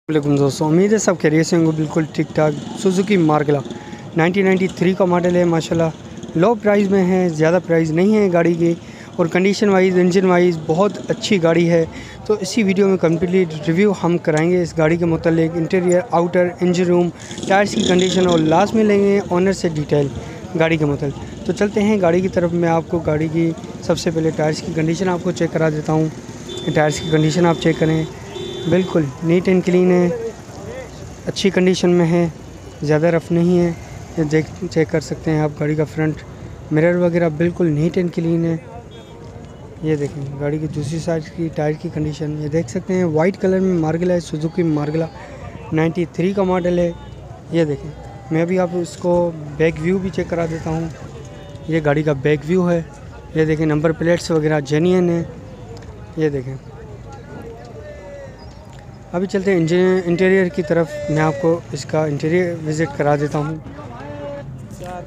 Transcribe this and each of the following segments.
वालेकुम दोस्तों, उम्मीद है सब खैरियत से होंगे। बिल्कुल ठीक ठाक। सुजुकी मार्गला 1993 का मॉडल है। माशाल्लाह लो प्राइस में है, ज़्यादा प्राइस नहीं है गाड़ी की, और कंडीशन वाइज इंजन वाइज बहुत अच्छी गाड़ी है। तो इसी वीडियो में कंप्लीट रिव्यू हम कराएंगे इस गाड़ी के मुतालिक, interior, outer, engine room, tyres की कंडीशन, और लास्ट में लेंगे ऑनर से डिटेल गाड़ी के मुतालिक। तो चलते हैं गाड़ी की तरफ। मैं आपको गाड़ी की सबसे पहले टायर्स की कंडीशन आपको चेक करा देता हूँ। टायर्स की कंडीशन आप चेक करें, बिल्कुल नीट एंड क्लीन है, अच्छी कंडीशन में है, ज़्यादा रफ़ नहीं है। ये चेक कर सकते हैं आप। गाड़ी का फ्रंट मिरर वगैरह बिल्कुल नीट एंड क्लीन है। ये देखें गाड़ी की दूसरी साइड की टायर की कंडीशन, ये देख सकते हैं। वाइट कलर में मार्गला है, सुजुकी मार्गला 93 का मॉडल है। ये देखें, मैं अभी आप इसको बैक व्यू भी चेक करा देता हूँ। ये गाड़ी का बैक व्यू है। ये देखें, नंबर प्लेट्स वगैरह जेन्युइन है। ये देखें, अभी चलते हैं इंटीरियर की तरफ। मैं आपको इसका इंटीरियर विज़िट करा देता हूँ।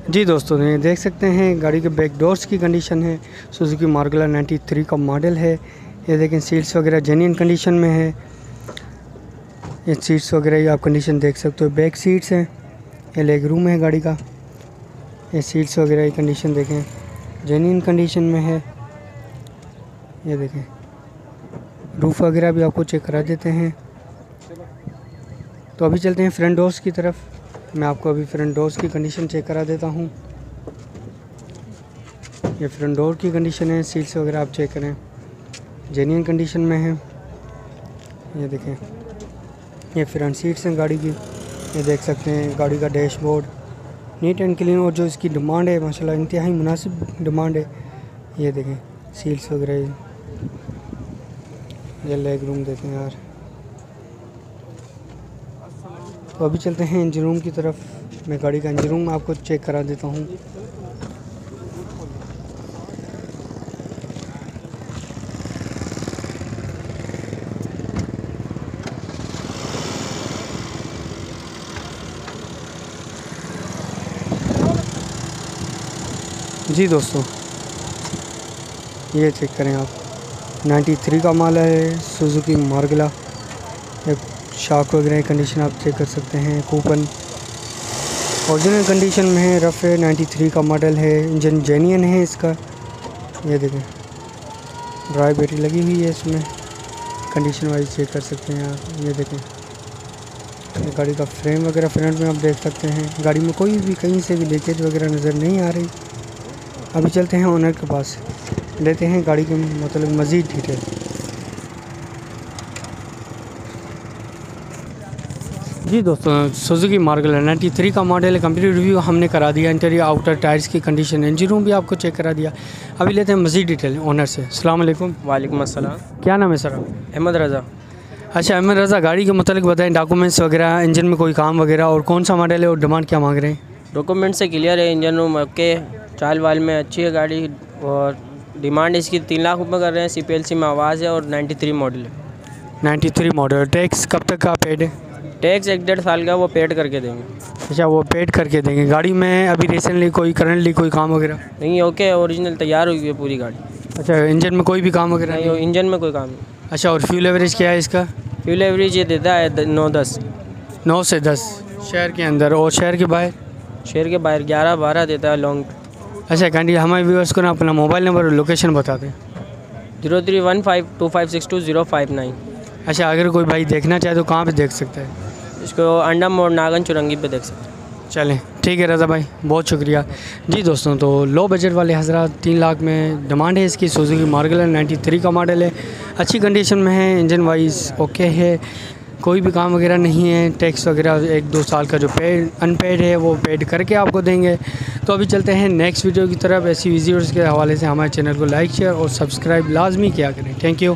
जी दोस्तों, ये देख सकते हैं गाड़ी के बैक डोर्स की कंडीशन है। सुजुकी मार्गला 93 का मॉडल है। ये देखें, सीट्स वगैरह जेन्युइन कंडीशन में है। ये सीट्स वगैरह ये आप कंडीशन देख सकते हो। बैक सीट्स हैं, ये लेग रूम है गाड़ी का। ये सीट्स वगैरह की कंडीशन देखें, जेन्युइन कंडीशन में है। ये देखें, रूफ़ वगैरह भी आपको चेक करा देते हैं। तो अभी चलते हैं फ्रंट डोर्स की तरफ। मैं आपको अभी फ्रंट डोर्स की कंडीशन चेक करा देता हूँ। ये फ्रंट डोर की कंडीशन है। सीट्स वगैरह आप चेक करें, जेन्युइन कंडीशन में है। ये देखें, ये फ्रंट सीट्स हैं गाड़ी की। ये देख सकते हैं गाड़ी का डैशबोर्ड नीट एंड क्लीन, और जो इसकी डिमांड है माशाल्लाह इंतहाई मुनासिब डिमांड है। ये देखें, सीट्स वगैरह। ये लेग रूम देखें यार। तो अभी चलते हैं इंजन रूम की तरफ। मैं गाड़ी का इंजन रूम आपको चेक करा देता हूँ। जी दोस्तों, ये चेक करें आप, 93 का माल है, सुजुकी मार्गला। शॉक वगैरह कंडीशन आप चेक कर सकते हैं। कूपन ओरिजिनल कंडीशन में है, रफ़ है, 93 का मॉडल है। इंजन जेन्युइन है इसका। ये देखें, ड्राई बैटरी लगी हुई है इसमें। कंडीशन वाइज चेक कर सकते हैं आप। ये देखें, ये गाड़ी का फ्रेम वगैरह फ्रंट में आप देख सकते हैं। गाड़ी में कोई भी कहीं से भी लीकेज वगैरह नज़र नहीं आ रही। अभी चलते हैं ओनर के पास, लेते हैं गाड़ी के मतलब मज़ीद डिटेल। जी दोस्तों, सुजुकी मार्गला 93 का मॉडल है। कंप्लीट रिव्यू हमने करा दिया। इंटीरियर, आउटर, टायर्स की कंडीशन, इंजन रूम भी आपको चेक करा दिया। अभी लेते हैं मज़ीद डिटेल ओनर से। अस्सलाम वालेकुम। वालेकुम अस्सलाम। क्या नाम है सर? अहमद रज़ा। अच्छा अहमद रज़ा, गाड़ी के मुतालिक बताएं, डॉक्यूमेंट्स वगैरह, इंजन में कोई काम वगैरह, और कौन सा मॉडल है और डिमांड क्या मांग रहे हैं? डॉक्यूमेंट से क्लियर है, इंजन रूम ओके, चाल वाल में अच्छी है गाड़ी, और डिमांड इसकी 3 लाख रुपये कर रहे हैं। CPLC में आवाज़ है, और 93 मॉडल है। 93 मॉडल। टैक्स कब तक का पेड है? टैक्स 1-1.5 साल का, वो पेड करके देंगे। अच्छा, वो पेड करके देंगे। गाड़ी में अभी रिसेंटली कोई करंटली कोई काम वगैरह नहीं, ओके, ओरिजिनल तैयार हुई है पूरी गाड़ी। अच्छा, इंजन में कोई भी काम वगैरह नहीं, इंजन में कोई काम नहीं। अच्छा, और फ्यूल एवरेज क्या है इसका? फ्यूल एवरेज ये देता है 9-10। 9 से 10 शहर के अंदर, और शहर के बाहर? शहर के बाहर 11-12 देता है लॉन्ग। अच्छा कैंडी, हमारे व्यूअर्स को ना अपना मोबाइल नंबर और लोकेशन बता दें। 03152562 अच्छा, अगर कोई भाई देखना चाहे तो कहाँ पे देख सकता है? इसको अंडा मोड़ नागन चुरंगी पे देख सकते हैं। चलें, ठीक है रज़ा भाई, बहुत शुक्रिया। जी दोस्तों, तो लो बजट वाले हज़रात 3 लाख में डिमांड है इसकी। सुजुकी मार्गला 93 का मॉडल है, अच्छी कंडीशन में है, इंजन वाइज ओके है, कोई भी काम वगैरह नहीं है। टैक्स वगैरह 1-2 साल का जो अनपेड है वो पेड करके आपको देंगे। तो अभी चलते हैं नेक्स्ट वीडियो की तरफ। ऐसी वीडियोज़ के हवाले से हमारे चैनल को लाइक, शेयर और सब्सक्राइब लाजमी किया करें। Thank you.